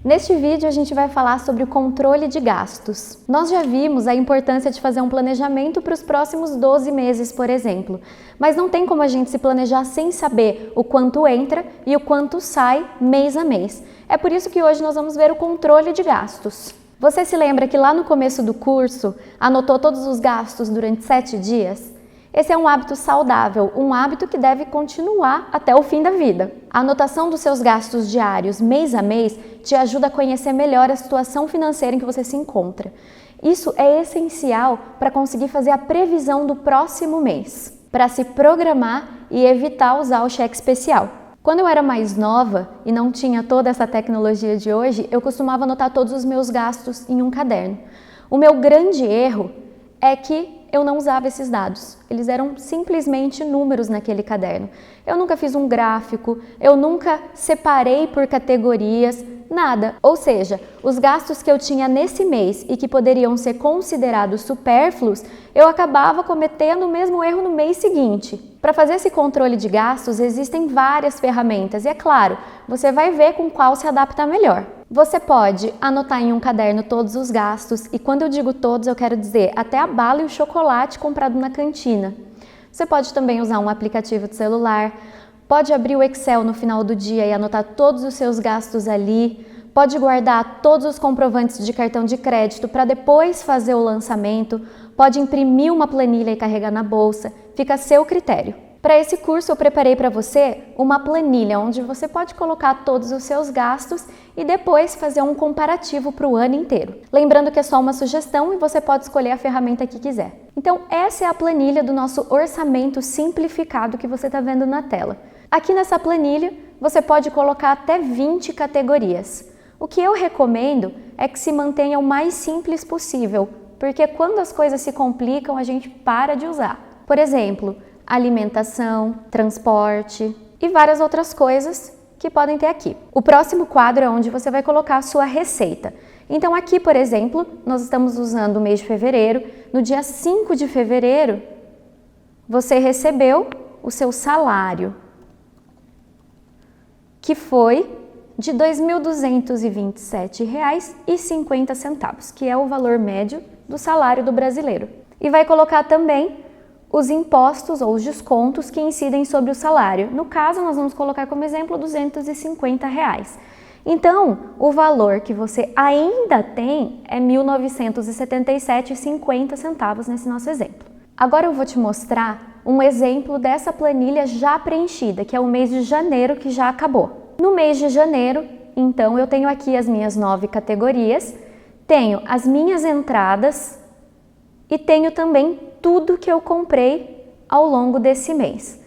Neste vídeo a gente vai falar sobre o controle de gastos. Nós já vimos a importância de fazer um planejamento para os próximos 12 meses, por exemplo, mas não tem como a gente se planejar sem saber o quanto entra e o quanto sai mês a mês. É por isso que hoje nós vamos ver o controle de gastos. Você se lembra que lá no começo do curso anotou todos os gastos durante 7 dias? Esse é um hábito saudável, um hábito que deve continuar até o fim da vida. A anotação dos seus gastos diários, mês a mês, te ajuda a conhecer melhor a situação financeira em que você se encontra. Isso é essencial para conseguir fazer a previsão do próximo mês, para se programar e evitar usar o cheque especial. Quando eu era mais nova e não tinha toda essa tecnologia de hoje, eu costumava anotar todos os meus gastos em um caderno. O meu grande erro é que eu não usava esses dados, eles eram simplesmente números naquele caderno. Eu nunca fiz um gráfico, eu nunca separei por categorias, nada. Ou seja, os gastos que eu tinha nesse mês e que poderiam ser considerados supérfluos, eu acabava cometendo o mesmo erro no mês seguinte. Para fazer esse controle de gastos, existem várias ferramentas e, é claro, você vai ver com qual se adapta melhor. Você pode anotar em um caderno todos os gastos e quando eu digo todos, eu quero dizer até a bala e o chocolate comprado na cantina. Você pode também usar um aplicativo de celular, pode abrir o Excel no final do dia e anotar todos os seus gastos ali, pode guardar todos os comprovantes de cartão de crédito para depois fazer o lançamento, pode imprimir uma planilha e carregar na bolsa, fica a seu critério. Para esse curso eu preparei para você uma planilha onde você pode colocar todos os seus gastos e depois fazer um comparativo para o ano inteiro. Lembrando que é só uma sugestão e você pode escolher a ferramenta que quiser. Então essa é a planilha do nosso orçamento simplificado que você está vendo na tela. Aqui nessa planilha você pode colocar até 20 categorias. O que eu recomendo é que se mantenha o mais simples possível, porque quando as coisas se complicam a gente para de usar. Por exemplo, alimentação, transporte e várias outras coisas que podem ter aqui. O próximo quadro é onde você vai colocar a sua receita. Então aqui, por exemplo, nós estamos usando o mês de fevereiro. No dia 5 de fevereiro, você recebeu o seu salário, que foi de R$ 2.227,50, que é o valor médio do salário do brasileiro. E vai colocar também os impostos ou os descontos que incidem sobre o salário. No caso, nós vamos colocar como exemplo R$ 250. Então, o valor que você ainda tem é R$ 1.977,50 nesse nosso exemplo. Agora eu vou te mostrar um exemplo dessa planilha já preenchida, que é o mês de janeiro que já acabou. No mês de janeiro, então, eu tenho aqui as minhas 9 categorias, tenho as minhas entradas e tenho também tudo que eu comprei ao longo desse mês.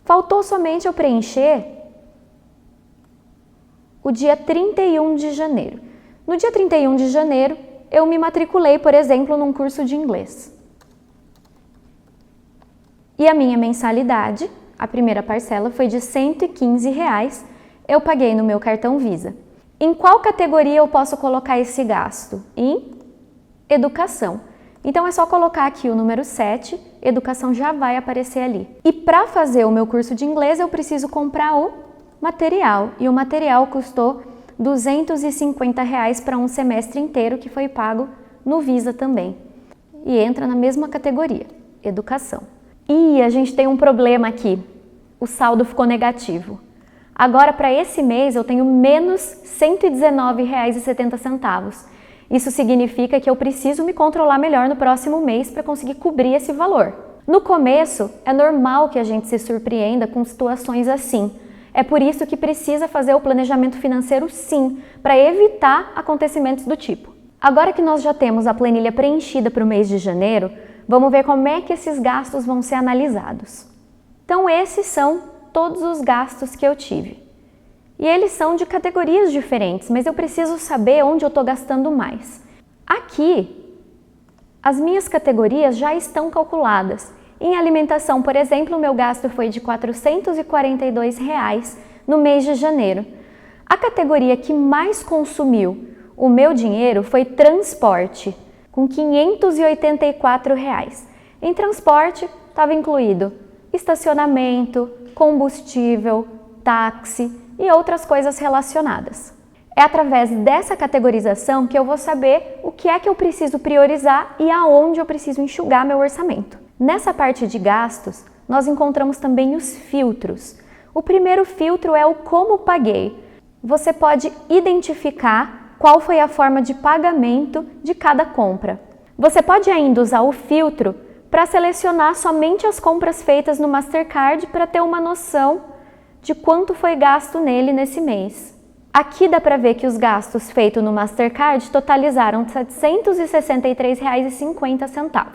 Faltou somente eu preencher o dia 31 de janeiro. No dia 31 de janeiro, eu me matriculei, por exemplo, num curso de inglês. E a minha mensalidade, a primeira parcela, foi de R$ 115, eu paguei no meu cartão Visa. Em qual categoria eu posso colocar esse gasto? Em educação. Então é só colocar aqui o número 7, educação já vai aparecer ali. E para fazer o meu curso de inglês eu preciso comprar o material. E o material custou R$ 250 para um semestre inteiro que foi pago no Visa também. E entra na mesma categoria, educação. E a gente tem um problema aqui, o saldo ficou negativo. Agora para esse mês eu tenho menos R$ 119,70. Isso significa que eu preciso me controlar melhor no próximo mês para conseguir cobrir esse valor. No começo, é normal que a gente se surpreenda com situações assim. É por isso que precisa fazer o planejamento financeiro sim, para evitar acontecimentos do tipo. Agora que nós já temos a planilha preenchida para o mês de janeiro, vamos ver como é que esses gastos vão ser analisados. Então esses são todos os gastos que eu tive. E eles são de categorias diferentes, mas eu preciso saber onde eu estou gastando mais. Aqui, as minhas categorias já estão calculadas. Em alimentação, por exemplo, o meu gasto foi de R$ 442 no mês de janeiro. A categoria que mais consumiu o meu dinheiro foi transporte, com R$ 584. Em transporte, estava incluído estacionamento, combustível, táxi e outras coisas relacionadas. É através dessa categorização que eu vou saber o que é que eu preciso priorizar e aonde eu preciso enxugar meu orçamento. Nessa parte de gastos, nós encontramos também os filtros. O primeiro filtro é o como paguei. Você pode identificar qual foi a forma de pagamento de cada compra. Você pode ainda usar o filtro para selecionar somente as compras feitas no Mastercard para ter uma noção de quanto foi gasto nele nesse mês. Aqui dá para ver que os gastos feitos no Mastercard totalizaram R$ 763,50.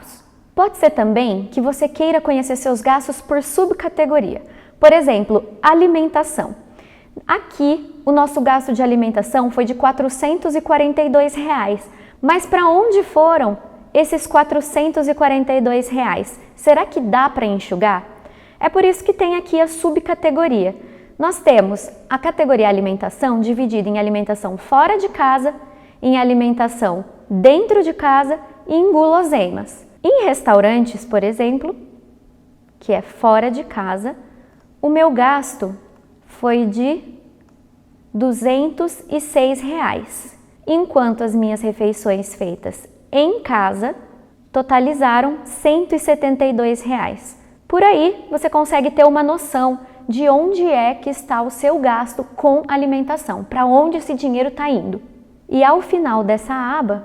Pode ser também que você queira conhecer seus gastos por subcategoria. Por exemplo, alimentação. Aqui, o nosso gasto de alimentação foi de R$ 442, mas para onde foram esses R$ 442? Será que dá para enxugar? É por isso que tem aqui a subcategoria. Nós temos a categoria alimentação dividida em alimentação fora de casa, em alimentação dentro de casa e em guloseimas. Em restaurantes, por exemplo, que é fora de casa, o meu gasto foi de R$ 206, enquanto as minhas refeições feitas em casa totalizaram R$ 172. Por aí você consegue ter uma noção de onde é que está o seu gasto com alimentação, para onde esse dinheiro está indo. E ao final dessa aba,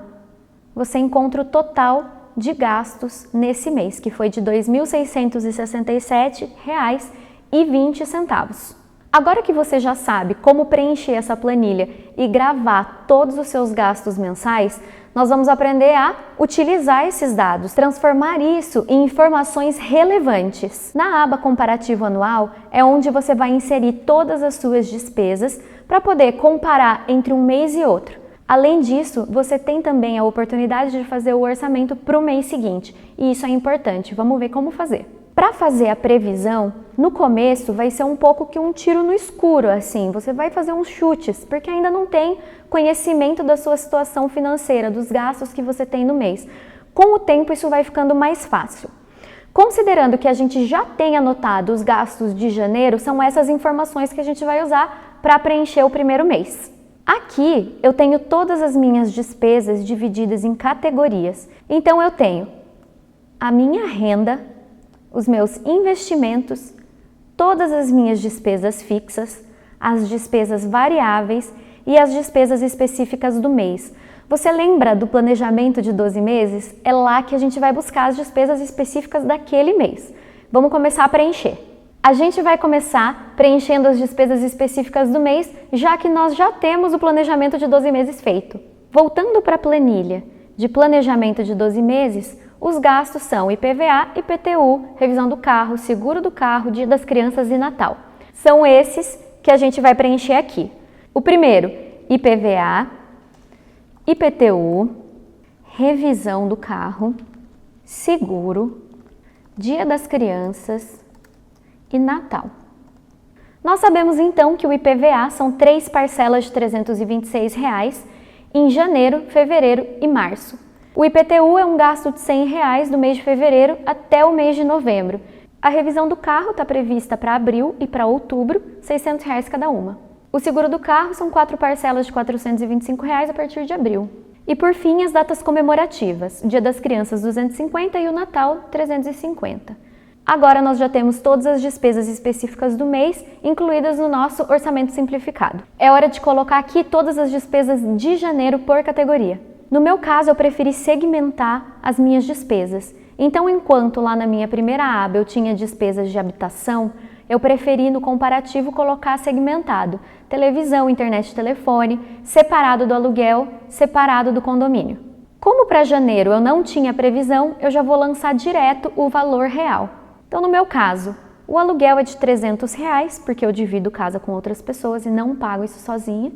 você encontra o total de gastos nesse mês, que foi de R$ 2.667,20. Agora que você já sabe como preencher essa planilha e gravar todos os seus gastos mensais, nós vamos aprender a utilizar esses dados, transformar isso em informações relevantes. Na aba comparativo anual é onde você vai inserir todas as suas despesas para poder comparar entre um mês e outro. Além disso, você tem também a oportunidade de fazer o orçamento para o mês seguinte, e isso é importante. Vamos ver como fazer. Para fazer a previsão, no começo vai ser um pouco que um tiro no escuro, assim, você vai fazer uns chutes, porque ainda não tem conhecimento da sua situação financeira, dos gastos que você tem no mês. Com o tempo isso vai ficando mais fácil. Considerando que a gente já tem anotado os gastos de janeiro, são essas informações que a gente vai usar para preencher o primeiro mês. Aqui eu tenho todas as minhas despesas divididas em categorias. Então eu tenho a minha renda, os meus investimentos, todas as minhas despesas fixas, as despesas variáveis e as despesas específicas do mês. Você lembra do planejamento de 12 meses? É lá que a gente vai buscar as despesas específicas daquele mês. Vamos começar a preencher. A gente vai começar preenchendo as despesas específicas do mês, já que nós já temos o planejamento de 12 meses feito. Voltando para a planilha de planejamento de 12 meses, os gastos são IPVA, IPTU, revisão do carro, seguro do carro, Dia das Crianças e Natal. São esses que a gente vai preencher aqui. O primeiro, IPVA, IPTU, revisão do carro, seguro, Dia das Crianças e Natal. Nós sabemos então que o IPVA são 3 parcelas de R$ 326 em janeiro, fevereiro e março. O IPTU é um gasto de R$ 100 do mês de fevereiro até o mês de novembro. A revisão do carro está prevista para abril e para outubro, R$ 600 cada uma. O seguro do carro são 4 parcelas de R$ 425 a partir de abril. E por fim, as datas comemorativas, o Dia das Crianças 250 e o Natal 350. Agora nós já temos todas as despesas específicas do mês incluídas no nosso orçamento simplificado. É hora de colocar aqui todas as despesas de janeiro por categoria. No meu caso, eu preferi segmentar as minhas despesas. Então, enquanto lá na minha primeira aba eu tinha despesas de habitação, eu preferi no comparativo colocar segmentado: televisão, internet e telefone, separado do aluguel, separado do condomínio. Como para janeiro eu não tinha previsão, eu já vou lançar direto o valor real. Então, no meu caso, o aluguel é de R$ 300, porque eu divido casa com outras pessoas e não pago isso sozinha.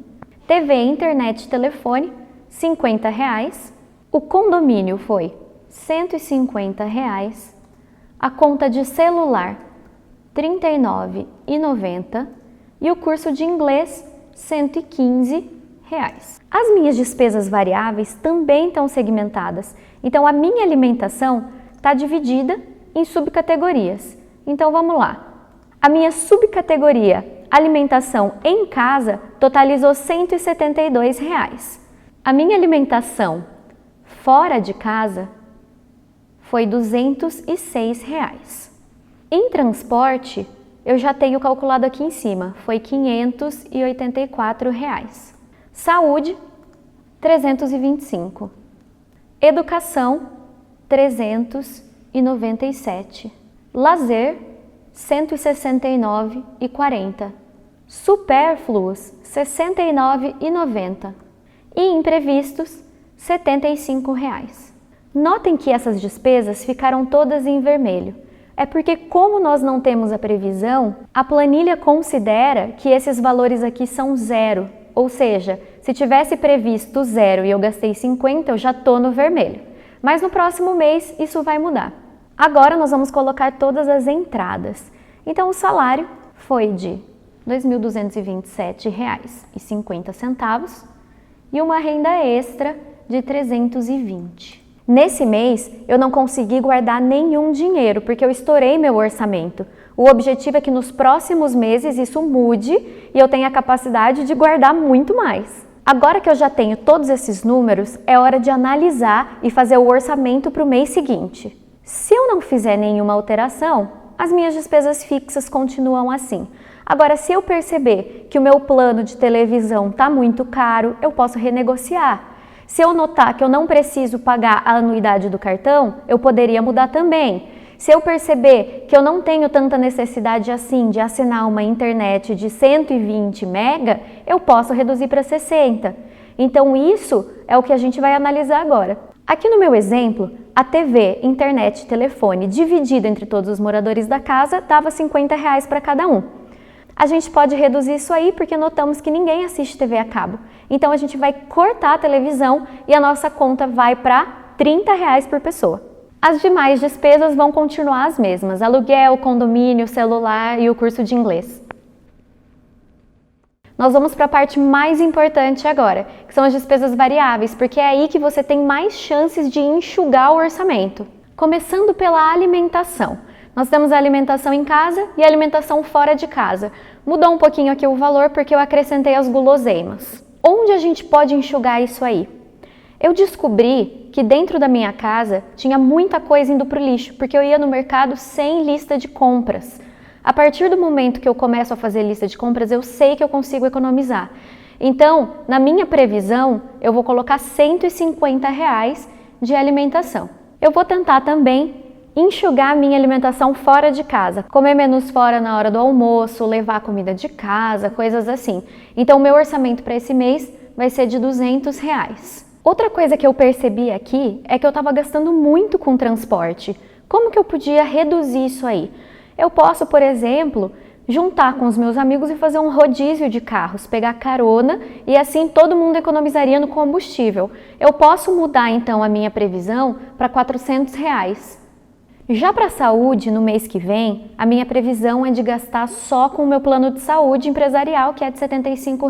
TV, internet e telefone, R$ 50. O condomínio foi R$ 150. A conta de celular, R$ 39,90. E o curso de inglês, R$ 115. As minhas despesas variáveis também estão segmentadas. Então, a minha alimentação está dividida em subcategorias. Então, vamos lá. A minha subcategoria alimentação em casa totalizou R$ 172. A minha alimentação fora de casa foi R$ 206. Em transporte, eu já tenho calculado aqui em cima, foi R$ 584. Saúde, 325. Educação, 397. Lazer, 169,40. Supérfluos, 69,90. E imprevistos, R$ 75. Notem que essas despesas ficaram todas em vermelho. É porque, como nós não temos a previsão, a planilha considera que esses valores aqui são zero. Ou seja, se tivesse previsto zero e eu gastei 50, eu já estou no vermelho. Mas no próximo mês isso vai mudar. Agora nós vamos colocar todas as entradas. Então o salário foi de R$ 2.227,50 e uma renda extra de 320. Nesse mês, eu não consegui guardar nenhum dinheiro, porque eu estourei meu orçamento. O objetivo é que nos próximos meses isso mude e eu tenha a capacidade de guardar muito mais. Agora que eu já tenho todos esses números, é hora de analisar e fazer o orçamento para o mês seguinte. Se eu não fizer nenhuma alteração, as minhas despesas fixas continuam assim. Agora, se eu perceber que o meu plano de televisão está muito caro, eu posso renegociar. Se eu notar que eu não preciso pagar a anuidade do cartão, eu poderia mudar também. Se eu perceber que eu não tenho tanta necessidade assim de assinar uma internet de 120 mega, eu posso reduzir para 60. Então isso é o que a gente vai analisar agora. Aqui no meu exemplo, a TV, internet e telefone dividido entre todos os moradores da casa dava R$ 50 para cada um. A gente pode reduzir isso aí porque notamos que ninguém assiste TV a cabo. Então a gente vai cortar a televisão e a nossa conta vai para R$ 30 por pessoa. As demais despesas vão continuar as mesmas: aluguel, condomínio, celular e o curso de inglês. Nós vamos para a parte mais importante agora, que são as despesas variáveis, porque é aí que você tem mais chances de enxugar o orçamento. Começando pela alimentação. Nós temos a alimentação em casa e a alimentação fora de casa. Mudou um pouquinho aqui o valor porque eu acrescentei as guloseimas. Onde a gente pode enxugar isso aí? Eu descobri que dentro da minha casa tinha muita coisa indo para o lixo, porque eu ia no mercado sem lista de compras. A partir do momento que eu começo a fazer lista de compras, eu sei que eu consigo economizar. Então, na minha previsão, eu vou colocar R$ 150 de alimentação. Eu vou tentar também enxugar a minha alimentação fora de casa, comer menos fora na hora do almoço, levar comida de casa, coisas assim. Então, o meu orçamento para esse mês vai ser de R$ 200. Outra coisa que eu percebi aqui é que eu estava gastando muito com transporte. Como que eu podia reduzir isso aí? Eu posso, por exemplo, juntar com os meus amigos e fazer um rodízio de carros, pegar carona e assim todo mundo economizaria no combustível. Eu posso mudar então a minha previsão para R$ 400. Já para a saúde, no mês que vem, a minha previsão é de gastar só com o meu plano de saúde empresarial, que é de R$ 75.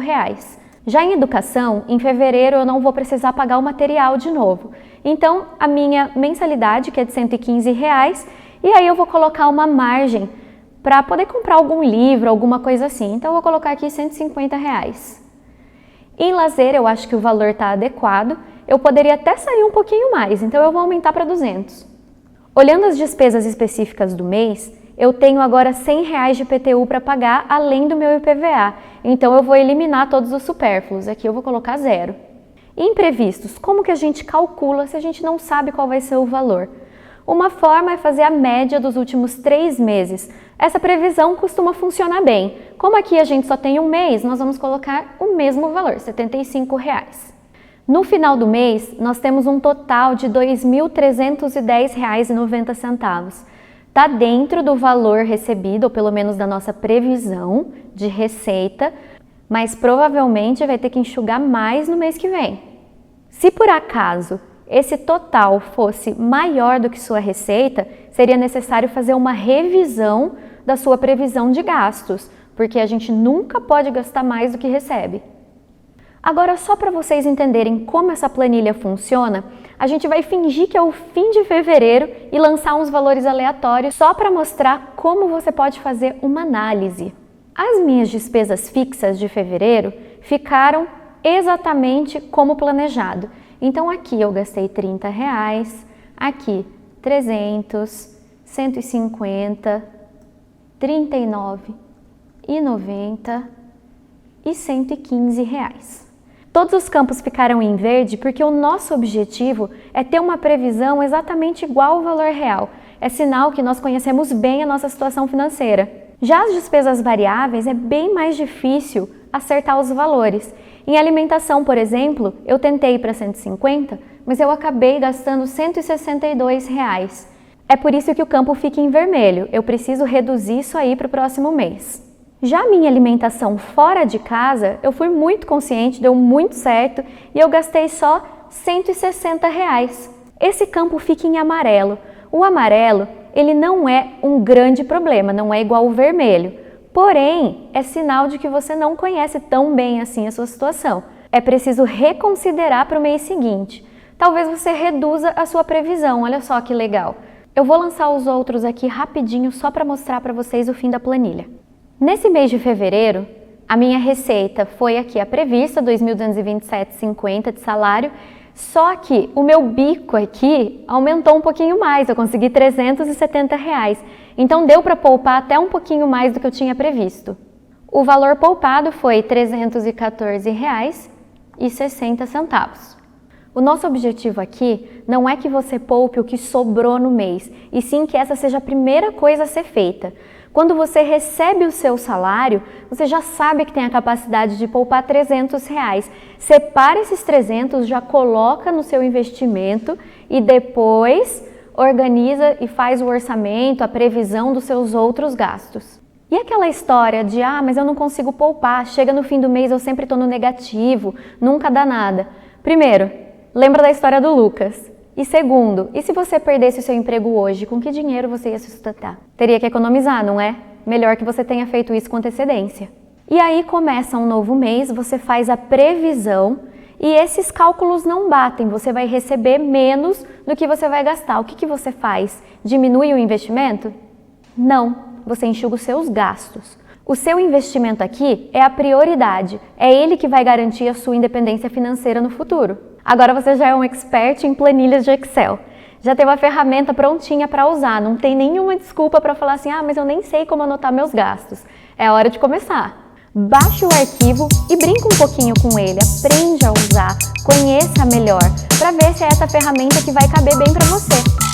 Já em educação, em fevereiro eu não vou precisar pagar o material de novo. Então, a minha mensalidade, que é de R$ 115, e aí eu vou colocar uma margem para poder comprar algum livro, alguma coisa assim. Então, eu vou colocar aqui R$ 150. Em lazer, eu acho que o valor está adequado. Eu poderia até sair um pouquinho mais, então eu vou aumentar para 200. Olhando as despesas específicas do mês, eu tenho agora R$ 100 de IPTU para pagar, além do meu IPVA. Então, eu vou eliminar todos os supérfluos. Aqui eu vou colocar 0. Imprevistos. Como que a gente calcula se a gente não sabe qual vai ser o valor? Uma forma é fazer a média dos últimos 3 meses. Essa previsão costuma funcionar bem. Como aqui a gente só tem um mês, nós vamos colocar o mesmo valor, R$ 75. No final do mês, nós temos um total de R$ 2.310,90. Está dentro do valor recebido, ou pelo menos da nossa previsão de receita, mas provavelmente vai ter que enxugar mais no mês que vem. Se por acaso esse total fosse maior do que sua receita, seria necessário fazer uma revisão da sua previsão de gastos, porque a gente nunca pode gastar mais do que recebe. Agora, só para vocês entenderem como essa planilha funciona, a gente vai fingir que é o fim de fevereiro e lançar uns valores aleatórios só para mostrar como você pode fazer uma análise. As minhas despesas fixas de fevereiro ficaram exatamente como planejado. Então aqui eu gastei R$30, aqui 300, 150, 39,90 e R$115. Todos os campos ficaram em verde porque o nosso objetivo é ter uma previsão exatamente igual ao valor real. É sinal que nós conhecemos bem a nossa situação financeira. Já as despesas variáveis é bem mais difícil acertar os valores. Em alimentação, por exemplo, eu tentei ir para 150, mas eu acabei gastando R$162. É por isso que o campo fica em vermelho. Eu preciso reduzir isso aí para o próximo mês. Já a minha alimentação fora de casa, eu fui muito consciente, deu muito certo e eu gastei só R$160. Esse campo fica em amarelo. O amarelo, ele não é um grande problema, não é igual o vermelho. Porém, é sinal de que você não conhece tão bem assim a sua situação. É preciso reconsiderar para o mês seguinte. Talvez você reduza a sua previsão, olha só que legal. Eu vou lançar os outros aqui rapidinho só para mostrar para vocês o fim da planilha. Nesse mês de fevereiro, a minha receita foi aqui a prevista, R$ 2.227,50 de salário, só que o meu bico aqui aumentou um pouquinho mais, eu consegui R$370. Então deu para poupar até um pouquinho mais do que eu tinha previsto. O valor poupado foi R$314,60. O nosso objetivo aqui não é que você poupe o que sobrou no mês, e sim que essa seja a primeira coisa a ser feita. Quando você recebe o seu salário, você já sabe que tem a capacidade de poupar R$300. Separa esses 300, já coloca no seu investimento e depois organiza e faz o orçamento, a previsão dos seus outros gastos. E aquela história de, mas eu não consigo poupar, chega no fim do mês eu sempre estou no negativo, nunca dá nada. Primeiro, lembra da história do Lucas. E segundo, e se você perdesse o seu emprego hoje, com que dinheiro você ia se sustentar? Teria que economizar, não é? Melhor que você tenha feito isso com antecedência. E aí começa um novo mês, você faz a previsão e esses cálculos não batem, você vai receber menos do que você vai gastar. O que você faz? Diminui o investimento? Não, você enxuga os seus gastos. O seu investimento aqui é a prioridade, é ele que vai garantir a sua independência financeira no futuro. Agora você já é um expert em planilhas de Excel. Já tem uma ferramenta prontinha para usar, não tem nenhuma desculpa para falar assim, mas eu nem sei como anotar meus gastos. É hora de começar. Baixe o arquivo e brinque um pouquinho com ele, aprende a usar, conheça melhor, para ver se é essa ferramenta que vai caber bem para você.